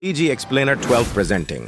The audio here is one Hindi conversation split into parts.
EG Explainer 12 presenting.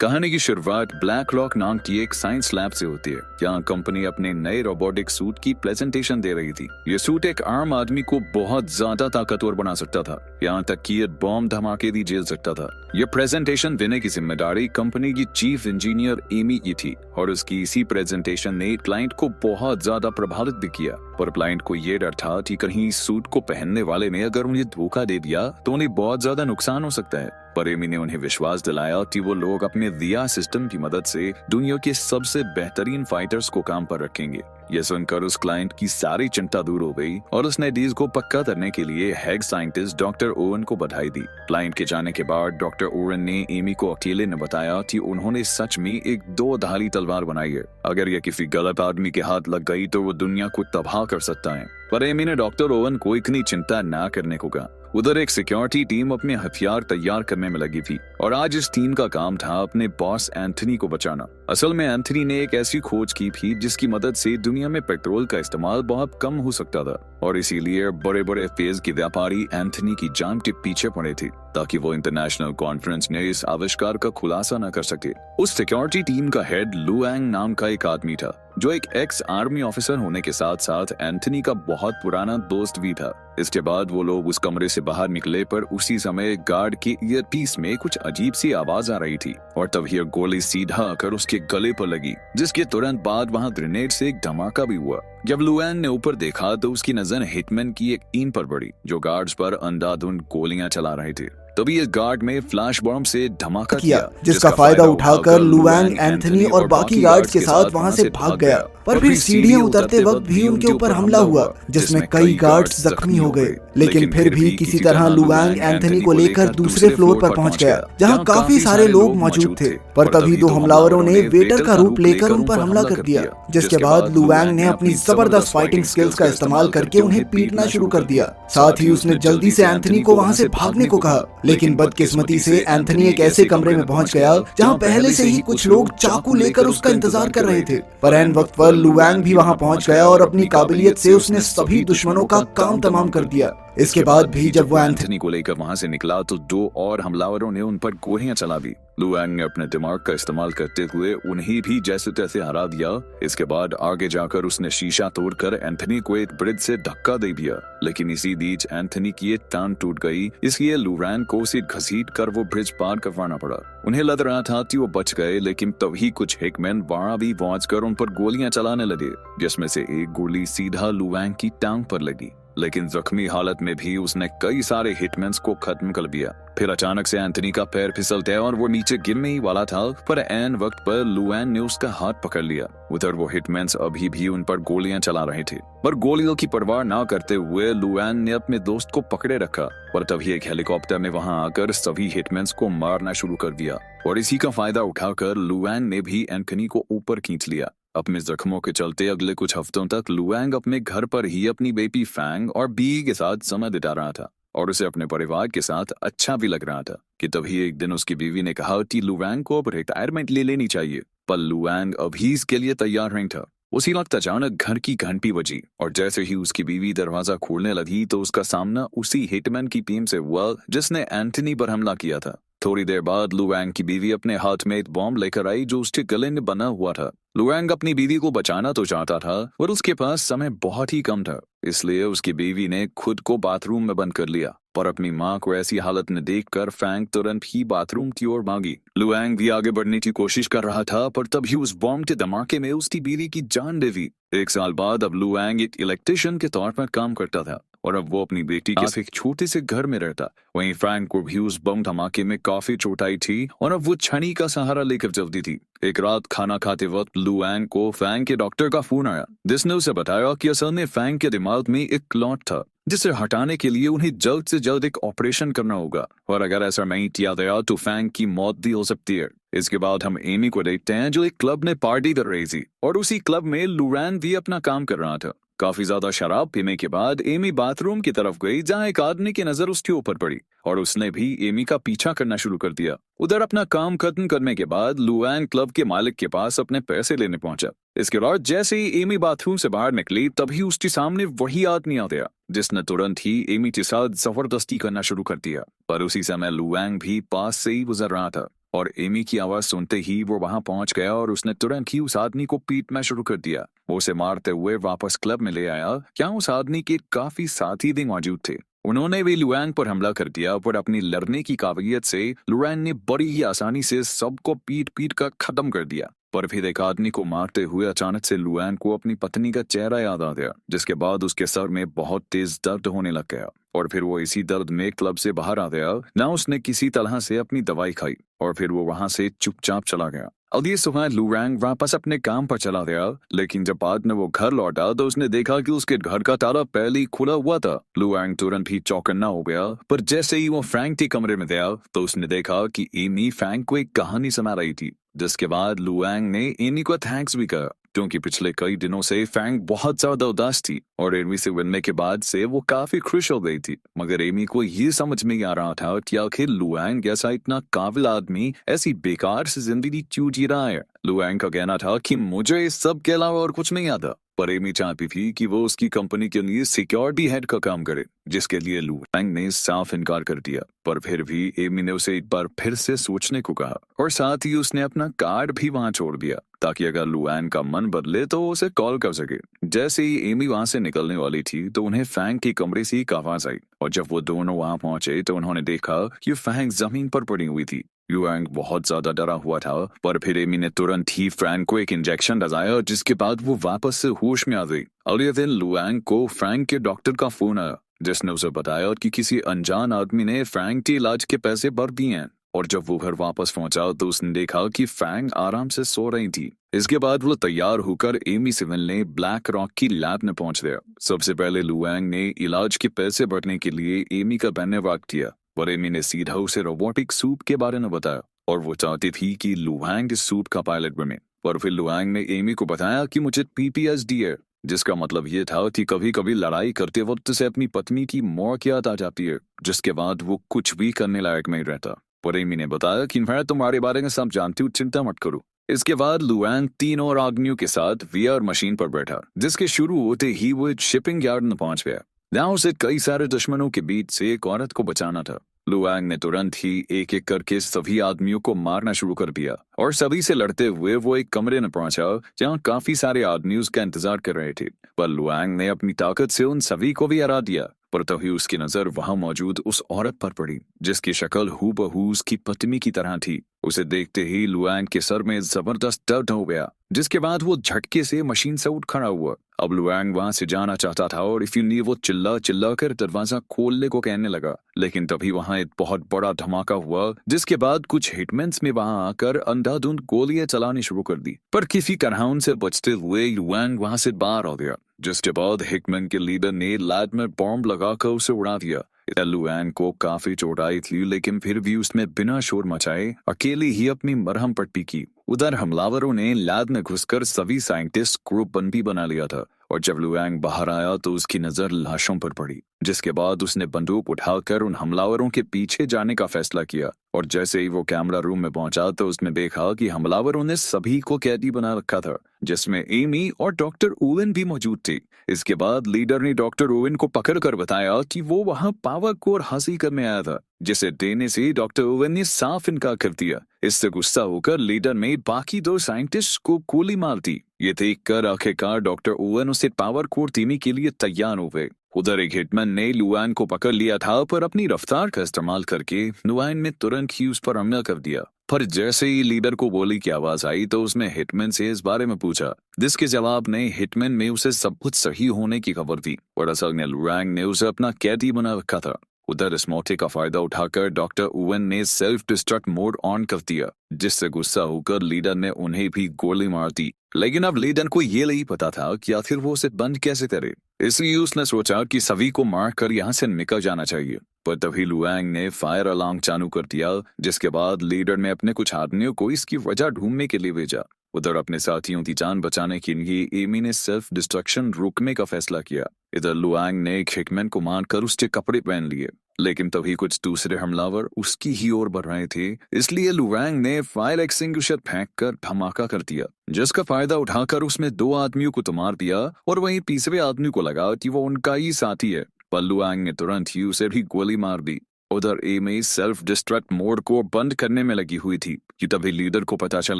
कहानी की शुरुआत ब्लैक रॉक नाम की एक साइंस लैब से होती है। यहाँ कंपनी अपने नए रोबोटिक सूट की प्रेजेंटेशन दे रही थी। ये सूट एक आम आदमी को बहुत ज्यादा ताकतवर बना सकता था, यहाँ तक कि ये बॉम्ब धमाके भी झेल सकता था। ये प्रेजेंटेशन देने की जिम्मेदारी कंपनी की चीफ इंजीनियर एमी की थी और उसकी इसी प्रेजेंटेशन ने क्लाइंट को बहुत ज्यादा प्रभावित भी किया। पर क्लाइंट को ये डर था कि कहीं इस सूट को पहनने वाले ने अगर उन्हें धोखा दे दिया तो उन्हें बहुत ज्यादा नुकसान हो सकता है। पर एमी ने उन्हें विश्वास दिलाया कि वो लोग अपने दिया सिस्टम की मदद से दुनिया के सबसे बेहतरीन फाइटर्स को काम पर रखेंगे। ये सुनकर उस क्लाइंट की सारी चिंता दूर हो गई और उसने डील को पक्का करने के लिए हेड साइंटिस्ट डॉक्टर ओवन को बधाई दी। क्लाइंट के जाने के बाद डॉक्टर ओवन ने एमी को अकेले ने बताया कि उन्होंने सच में एक दो धारी तलवार बनाई है। अगर यह किसी गलत आदमी के हाथ लग गई तो वो दुनिया को तबाह कर सकता है। पर एमी ने डॉक्टर ओवन को इतनी चिंता न करने को कहा। उधर एक सिक्योरिटी टीम अपने हथियार तैयार करने में लगी थी और आज इस टीम का काम था अपने बॉस एंथनी को बचाना। असल में एंथनी ने एक ऐसी खोज की थी जिसकी मदद से दुनिया में पेट्रोल का इस्तेमाल बहुत कम हो सकता था और इसीलिए बड़े बड़े फेज के व्यापारी एंथनी की जान के पीछे पड़े थे ताकि वो इंटरनेशनल कॉन्फ्रेंस में इस आविष्कार का खुलासा न कर सके। उस सिक्योरिटी टीम का हेड लुआंग नाम का एक आदमी था जो एक एक्स आर्मी ऑफिसर होने के साथ साथ एंथनी का बहुत पुराना दोस्त भी था। इसके बाद वो लोग उस कमरे से बाहर निकले पर उसी समय गार्ड के ईयरपीस में कुछ अजीब सी आवाज आ रही थी और तभी एक गोली सीधा आकर उसके गले पर लगी, जिसके तुरंत बाद वहां ग्रेनेड से एक धमाका भी हुआ। जब लुआन ने ऊपर देखा तो उसकी नजर हिटमैन की एक टीम पर पड़ी जो गार्ड्स पर अंधाधुंध गोलियां चला रहे थे। तभी इस गार्ड में फ्लैश बॉम्ब से धमाका किया जिसका फायदा उठाकर लुआंग एंथनी और बाकी गार्ड्स के साथ वहां से भाग गया। पर फिर सीढ़ियां उतरते वक्त भी उनके ऊपर हमला हुआ जिसमें कई गार्ड्स जख्मी हो गए। लेकिन फिर भी किसी तरह लुआंग एंथनी को लेकर दूसरे फ्लोर पर पहुंच गया जहां काफी सारे लोग मौजूद थे। पर तभी दो हमलावरों ने वेटर का रूप लेकर उन पर हमला कर दिया, जिसके बाद लुआंग ने अपनी जबरदस्त फाइटिंग स्किल्स का इस्तेमाल करके उन्हें पीटना शुरू कर दिया। साथ ही उसने जल्दी से एंथनी को वहां से भागने को कहा, लेकिन बदकिस्मती से एंथनी एक ऐसे कमरे में पहुंच गया जहां पहले से ही कुछ लोग चाकू लेकर उसका इंतजार कर रहे थे। पर ऐन वक्त पर लुआंग भी वहां पहुंच गया और अपनी काबिलियत से उसने सभी दुश्मनों का काम तमाम कर दिया। इसके बाद भी जब वो एंथनी को लेकर वहां से निकला तो दो और हमलावरों ने उन पर गोलियां चला दी। लुआंग ने अपने दिमाग का इस्तेमाल करते हुए उन्हें भी जैसे तैसे हरा दिया। इसके बाद आगे जाकर उसने शीशा तोड़कर एंथनी को एक ब्रिज से धक्का दे दिया, लेकिन इसी बीच एंथनी की एक टांग टूट गई, इसलिए लुआंग को उसे घसीट कर वो ब्रिज पार करवाना पड़ा। उन्हें लग रहा था कि वो बच गए, लेकिन तभी कुछ हिटमैन वहां भी पहुंचकर उन पर गोलियां चलाने लगे, जिसमें से एक गोली सीधा लुआंग की टांग पर लगी। लेकिन जख्मी हालत में भी उसने कई सारे हिटमैन्स को खत्म कर दिया। फिर अचानक से एंथनी का पैर फिसल गया और वो नीचे गिरने ही वाला था, पर ऐन वक्त पर लुआन ने उसका हाथ पकड़ लिया। उधर वो हिटमैन्स अभी भी उन पर गोलियां चला रहे थे, पर गोलियों की परवाह ना करते हुए लुआन ने अपने दोस्त को पकड़े रखा। पर तभी एक हेलीकॉप्टर ने वहां आकर सभी हिटमैन्स को मारना शुरू कर दिया और इसी का फायदा उठाकर लुआन ने भी एंथनी को ऊपर खींच लिया। अपने जख्मों के चलते अगले कुछ हफ्तों तक लुआंग अपने घर पर ही अपनी बेटी फैंग और बीवी के साथ समय बिता रहा था और उसे अपने परिवार के साथ अच्छा भी लग रहा था कि तभी एक दिन उसकी बीवी ने कहा कि लुआंग को अब रिटायरमेंट ले लेनी चाहिए। पर लुआंग अभी इसके लिए तैयार नहीं था। उसी वक्त अचानक घर की घंटी बजी और जैसे ही उसकी बीवी दरवाजा खोलने लगी तो उसका सामना उसी हिटमैन की टीम से हुआ जिसने एंथनी पर हमला किया था। थोड़ी देर बाद लुआंग की बीवी अपने हाथ में एक बॉम्ब लेकर आई जो उसके गले में बना हुआ था। लुआंग अपनी बीवी को बचाना तो चाहता था पर उसके पास समय बहुत ही कम था, इसलिए उसकी बीवी ने खुद को बाथरूम में बंद कर लिया। पर अपनी मां को ऐसी हालत में देखकर फैंग तुरंत ही बाथरूम की ओर भागी। लुआंग भी आगे बढ़ने की कोशिश कर रहा था, पर तभी उस बॉम्ब के धमाके में उसकी बीवी की जान ले दी। एक साल बाद अब लुआंग एक इलेक्ट्रिशियन के तौर पर काम करता था और अब वो अपनी बेटी के एक छोटे से घर में रहता। वहीं फ्रैंक को भी उस बम धमाके में काफी चोट आई थी और अब वो छड़ी का सहारा लेकर चलती थी। एक रात खाना खाते वक्त लुआंग को फैंग के डॉक्टर का फोन आया, जिसने उसे बताया कि असल में फैंग के दिमाग में एक क्लॉट था जिसे हटाने के लिए उन्हें जल्द से जल्द एक ऑपरेशन करना होगा और अगर ऐसा नहीं किया गया तो फैंग की मौत भी हो सकती है। इसके बाद हम एमी को देखते हैं जो एक क्लब में पार्टी कर रही थी और उसी क्लब में लुआन भी अपना काम कर रहा था। काफी ज्यादा शराब पीने के बाद एमी बाथरूम की तरफ गई जहां एक आदमी की नजर उसके ऊपर पड़ी और उसने भी एमी का पीछा करना शुरू कर दिया। उधर अपना काम खत्म करने के बाद लुआन क्लब के मालिक के पास अपने पैसे लेने पहुंचा। इसके बाद जैसे ही एमी बाथरूम से बाहर निकली तभी उसके सामने वही आदमी आ गया जिसने तुरंत ही एमी के साथ जबरदस्ती करना शुरू कर दिया। पर उसी समय लुआंग भी पास से ही गुजर रहा था और एमी की आवाज सुनते ही वो वहां पहुंच गया और उसने तुरंत ही उस आदमी को पीटना शुरू कर दिया। वो उसे मारते हुए वापस क्लब में ले आया। क्या उस आदमी के काफी साथी भी मौजूद थे? उन्होंने भी लुआंग पर हमला कर दिया, पर अपनी लड़ने की काबिलियत से लुआंग ने बड़ी ही आसानी से सबको पीट पीट कर खत्म कर दिया। पर फिर एक आदमी को मारते हुए अचानक से लुआंग को अपनी पत्नी का चेहरा याद आ गया, जिसके बाद उसके सर में बहुत तेज दर्द होने लग गया और फिर वो इसी दर्द में क्लब से बाहर आ गया। ना उसने किसी तरह से अपनी दवाई खाई और फिर वो वहां से चुपचाप चला गया। अगली सुबह लुआंग वापस अपने काम पर चला गया, लेकिन जब बाद में वो घर लौटा तो उसने देखा कि उसके घर का ताला पहले ही खुला हुआ था। लुआंग तुरंत ही चौकन्ना हो गया, पर जैसे ही वो फ्रैंक के कमरे में गया तो उसने देखा कि एमी फ्रैंक को एक कहानी सुना रही थी। जिसके बाद लुआंग ने एमी को थैंक्स भी कहा, क्योंकि पिछले कई दिनों से फ्रैंक बहुत ज्यादा उदास थी और एमी से मिलने के बाद से वो काफी खुश हो गई थी। मगर एमी को ये समझ में आ रहा था कि आखिर लुआंग जैसा इतना काबिल आदमी ऐसी बेकार से जिंदगी क्यों जी रहा है। लुआंग का कहना था कि मुझे इस सब के अलावा और कुछ नहीं आता, पर एमी चाहती थी कि वो उसकी कंपनी के लिए सिक्योरिटी हेड का काम करे, जिसके लिए लुआंग ने साफ इनकार कर दिया। पर फिर भी एमी ने उसे एक बार फिर से सोचने को कहा और साथ ही उसने अपना कार्ड भी वहां छोड़ दिया, ताकि अगर लुआंग का मन बदले तो उसे कॉल कर सके। जैसे ही एमी वहां से निकलने वाली थी तो उन्हें फ्रैंक के कमरे से एक आवाज आई और जब वो दोनों वहां पहुंचे तो उन्होंने देखा कि फ्रैंक जमीन पर पड़ी हुई थी। लुआंग बहुत ज्यादा डरा हुआ था, पर फिर एमी ने तुरंत ही फ्रैंक को एक इंजेक्शन लगाया, जिसके बाद वो वापस से होश में आ गई। अगले दिन लुआंग को फ्रैंक के डॉक्टर का फोन आया, जिसने उसे बताया कि किसी अनजान आदमी ने फ्रैंक के इलाज के पैसे भर दिए हैं। और जब वो घर वापस पहुंचा तो उसने देखा कि फ्रैंक आराम से सो रही थी। इसके बाद वो तैयार होकर एमी से मिलने ब्लैक रॉक की लैब में पहुंच गया। सबसे पहले लुआंग ने इलाज के पैसे भरने के लिए एमी का धन्यवाद किया, पर एमी ने सीधा उसे रोबोटिक सूप के बारे में बताया और वो चाहती थी कि लुआंग इस सूप का पायलट बने। पर फिर लुआंग ने एमी को बताया कि मुझे PTSD है, जिसका मतलब ये था कि कभी कभी लड़ाई करते वक्त से अपनी पत्नी की मौत याद आ जाती है, जिसके बाद वो कुछ भी करने लायक नहीं रहता। पर एमी ने बताया कि मैं तुम्हारे बारे में सब जानती हूँ, चिंता मत करो। इसके बाद लुआंग 3 और आदमियों के साथ VR मशीन पर बैठा, जिसके शुरू होते ही वो एक शिपिंग यार्ड में पहुंच गया। यहाँ उसे कई सारे दुश्मनों के बीच से एक औरत को बचाना था। लुआंग ने तुरंत ही एक एक करके सभी आदमियों को मारना शुरू कर दिया और सभी से लड़ते हुए वो एक कमरे में पहुंचा जहां काफी सारे आदमी उसका इंतजार कर रहे थे। पर लुआंग ने अपनी ताकत से उन सभी को भी हरा दिया, पर तभी उसकी नजर वहां मौजूद उस औरत पर पड़ी, जिसकी शक्ल हूबहू उसकी पत्नी की तरह थी। उसे देखते ही लुआंग के सर में जबरदस्त दर्द हो गया, जिसके बाद वो झटके से मशीन से उठ खड़ा हुआ। अब लुआंग वहां से जाना चाहता था और इफिनी वो चिल्ला चिल्ला कर दरवाजा खोलने को कहने लगा, लेकिन तभी वहां एक बहुत बड़ा धमाका हुआ, जिसके बाद कुछ हिटमैन्स में वहां आकर अंधाधुंध गोलियां चलानी शुरू कर दी। पर किसी तरह उनसे बचते हुए लुआंग वहां से बाहर आ गया, जिसके बाद हिटमैन के लीडर ने लैब में बॉम्ब लगाकर उसे उड़ा दिया। लुआंग को काफी चोट आई थी, लेकिन फिर भी उसने बिना शोर मचाए अकेले ही अपनी मरहम पट्टी की। उधर हमलावरों ने लैब में घुसकर सभी साइंटिस्ट को बंदी बना लिया था और जब लुआंग बाहर आया तो उसकी नजर लाशों पर पड़ी, जिसके बाद उसने बंदूक उठाकर उन हमलावरों के पीछे जाने का फैसला किया। और जैसे ही वो कैमरा रूम में पहुंचा तो उसने देखा कि हमलावरों ने सभी को कैदी बना रखा था, जिसमें एमी और डॉक्टर ओवेन भी मौजूद थे। इसके बाद लीडर ने डॉक्टर ओवेन को पकड़कर बताया कि वो वहां पावर कोर हासिल करने आया था, जिसे देने से डॉक्टर ओवेन ने साफ इनकार कर दिया। इससे गुस्सा होकर लीडर ने बाकी 2 साइंटिस्ट को गोली मार दी। ये देखकर आखिरकार डॉक्टर ओवेन उसे पावर कोर देने के लिए तैयार हो गए। उधर एक हिटमैन ने लुआंग को पकड़ लिया था, पर अपनी रफ्तार का इस्तेमाल करके लुआंग ने तुरंत ही उस पर हमला कर दिया। पर जैसे ही लीडर को गोली की आवाज आई तो उसने हिटमैन से इस बारे में पूछा, जिसके जवाब ने हिटमैन में उसे सब कुछ सही होने की खबर दी और असल में लुआंग ने उसे अपना कैदी बना रखा था। उधर इस मौके का फायदा उठाकर डॉक्टर ओवेन ने सेल्फ डिस्ट्रक्ट मोड ऑन कर दिया, जिससे गुस्सा होकर लीडर ने उन्हें भी गोली मार दी। लेकिन अब लीडर को ये नहीं पता था कि आखिर वो उसे बंद कैसे करे, इसलिए उसने सोचा कि सभी को मारकर यहाँ से निकल जाना चाहिए। पर तभी लुआंग ने फायर अलार्म चालू कर दिया, जिसके बाद लीडर ने अपने कुछ आदमियों को इसकी वजह ढूंढने के लिए भेजा। उधर अपने साथियों की जान बचाने के लिए एमी ने सेल्फ डिस्ट्रक्शन रोकने का फैसला किया। इधर लुआंग ने एक हिटमैन को मारकर उसके कपड़े पहन लिए, लेकिन तभी कुछ दूसरे हमलावर उसकी ही ओर बढ़ रहे थे, इसलिए लुआंग ने फायर एक्सटिंग्विशर फेंककर धमाका कर दिया, जिसका फायदा उठाकर उसमें 2 आदमियों को तो मार दिया और वहीं तीसरे आदमी को लगा कि वो उनका ही साथी है। पर लुआंग ने तुरंत ही उसे भी गोली मार दी। उधर एमी सेल्फ डिस्ट्रक्ट मोड को बंद करने में लगी हुई थी कि तभी लीडर को पता चल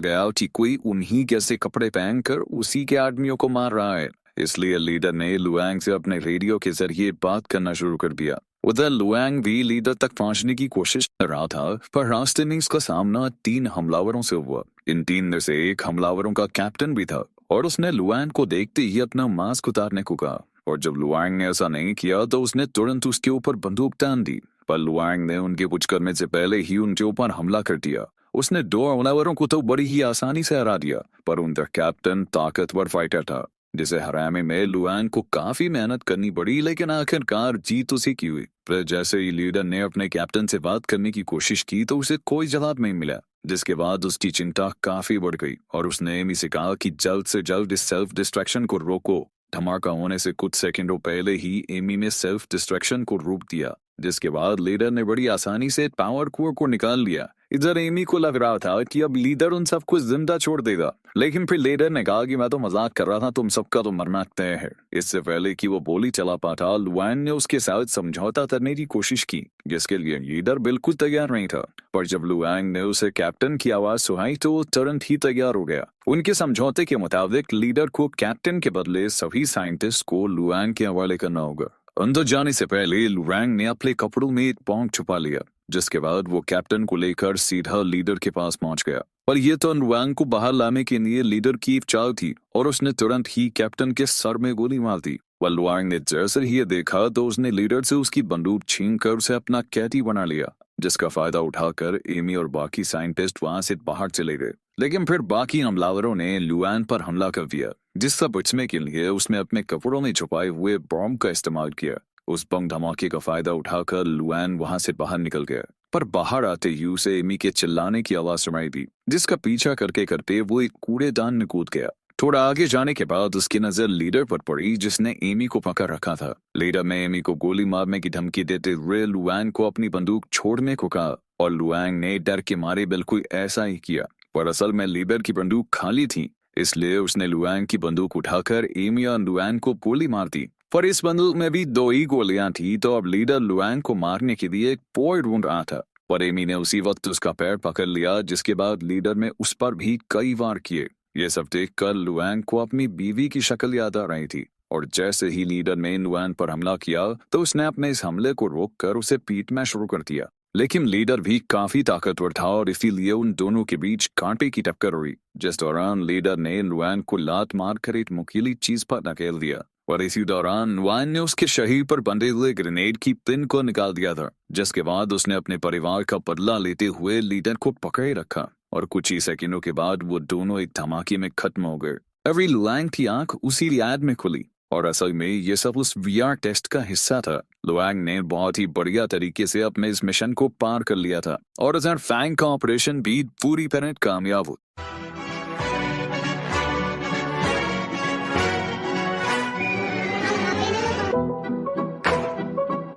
गया कि कोई उन्हीं जैसे कपड़े पहनकर उसी के आदमियों को मार रहा है। इसलिए लीडर ने लुआंग से अपने रेडियो के जरिए बात करना शुरू कर दिया। उधर लुआंग भी लीडर तक पहुंचने की कोशिश कर रहा था, पर रास्ते में इसका सामना 3 हमलावरों से हुआ। इन 3 में से एक हमलावरों का कैप्टन भी था और उसने लुआंग को देखते ही अपना मास्क उतारने को कहा, और जब लुआंग ने ऐसा नहीं किया तो उसने तुरंत उसके ऊपर बंदूक तान दी। पर लुआंग ने उनके कुछ करने से पहले ही उनके ऊपर हमला कर दिया। उसने 2 हमलावरों को तो बड़ी ही आसानी से हरा दिया, पर उनका कैप्टन ताकतवर फाइटर था जिसे हराने में लुआंग को काफी मेहनत करनी पड़ी, लेकिन आखिरकार जीत उसी की हुई। फिर जैसे ही लीडर ने अपने कैप्टन से बात करने की कोशिश की तो उसे कोई जवाब नहीं मिला, जिसके बाद उसकी चिंता काफी बढ़ गई और उसने एमी से कहा कि जल्द से जल्द इस सेल्फ डिस्ट्रैक्शन को रोको। धमाका होने से कुछ सेकंडों पहले ही एमी ने सेल्फ डिस्ट्रैक्शन को रोक दिया, जिसके बाद लीडर ने बड़ी आसानी से पावर कोर को निकाल लिया। इधर एमी को लग रहा था कि अब लीडर उन सबको जिंदा छोड़ देगा, लेकिन फिर लीडर ने कहा कि मैं तो मजाक कर रहा था, तुम सबका तो मरना तय है। इससे पहले कि वो बोली चला पाता, लुआंग ने उसके साथ समझौता करने की कोशिश की, जिसके लिए लीडर बिल्कुल तैयार नहीं था। पर जब लुआंग ने उसे कैप्टन की आवाज सुनाई तो वो तुरंत ही तैयार हो गया। उनके समझौते के मुताबिक लीडर को कैप्टन के बदले सभी साइंटिस्ट को लुआंग के हवाले करना होगा। अंदर जाने से पहले लुआंग ने अपने कपड़ों में एक बॉम्ब छुपा लिया, जिसके बाद वो कैप्टन को लेकर सीधा लीडर के पास पहुंच गया। पर यह तो लुआंग को बाहर लाने के लिए लीडर की चाल थी और उसने तुरंत ही कैप्टन के सर में गोली मार दी। पर लुआंग ने जैसे ही ये देखा तो उसने लीडर से उसकी बंदूक छीनकर उसे अपना कैदी बना लिया, जिसका फायदा उठाकर एमी और बाकी साइंटिस्ट वहां से बाहर चले गए। लेकिन फिर बाकी हमलावरों ने लुआंग पर हमला कर दिया, जिससे बचने के लिए उसने अपने कपड़ों में छुपाए हुए बॉम्ब का इस्तेमाल किया। उस बम धमाके का फायदा उठाकर लुआंग वहां से बाहर निकल गया, पर बाहर आते ही उसे एमी के चिल्लाने की आवाज सुनाई दी, जिसका पीछा करते करते वो एक कूड़ेदान में कूद गया। थोड़ा आगे जाने के बाद उसकी नजर लीडर पर पड़ी, जिसने एमी को पकड़ रखा था। लीडर ने एमी को गोली मारने की धमकी देते हुए लुआंग को अपनी बंदूक छोड़ने को कहा, और लुआंग ने डर के मारे बिल्कुल ऐसा ही किया। पर असल में लीडर की बंदूक खाली थी, इसलिए उसने लुआंग की बंदूक उठाकर एमी और लुआंग को गोली मार दी। पर इस बंदूक में भी 2 ही गोलियां थी, तो अब लीडर लुआंग को मारने के लिए एक पैर ढूंढ रहा था। पर एमी ने उसी वक्त उसका पैर पकड़ लिया, जिसके बाद लीडर ने उस पर भी कई वार किए। ये सब देखकर लुआंग को अपनी बीवी की शक्ल याद आ रही थी, और जैसे ही लीडर ने लुआंग पर हमला किया तो उसने अपने इस हमले को रोककर उसे पीटना शुरू कर दिया। लेकिन लीडर भी काफी ताकतवर था और इसीलिए उन दोनों के बीच कांटे की टक्कर हुई, जिस दौरान लीडर ने लुआंग को लात मारकर एक नुकीली चीज पर धकेल दिया। और इसी दौरान लुआंग ने उसके शरीर पर बंधे हुए ग्रेनेड की पिन को निकाल दिया था, जिसके बाद उसने अपने परिवार का बदला लेते हुए लीडर को पकड़े रखा, और कुछ ही सेकंडों के बाद वो दोनों एक धमाके में खत्म हो गए। अभी लुआंग की आंख उसी रियाद में खुली, और असल में ये सब उस VR टेस्ट का हिस्सा था। लुआंग ने बहुत ही बढ़िया तरीके से अपने इस मिशन को पार कर लिया था, और फैंग का ऑपरेशन भी पूरी तरह कामयाब हुआ।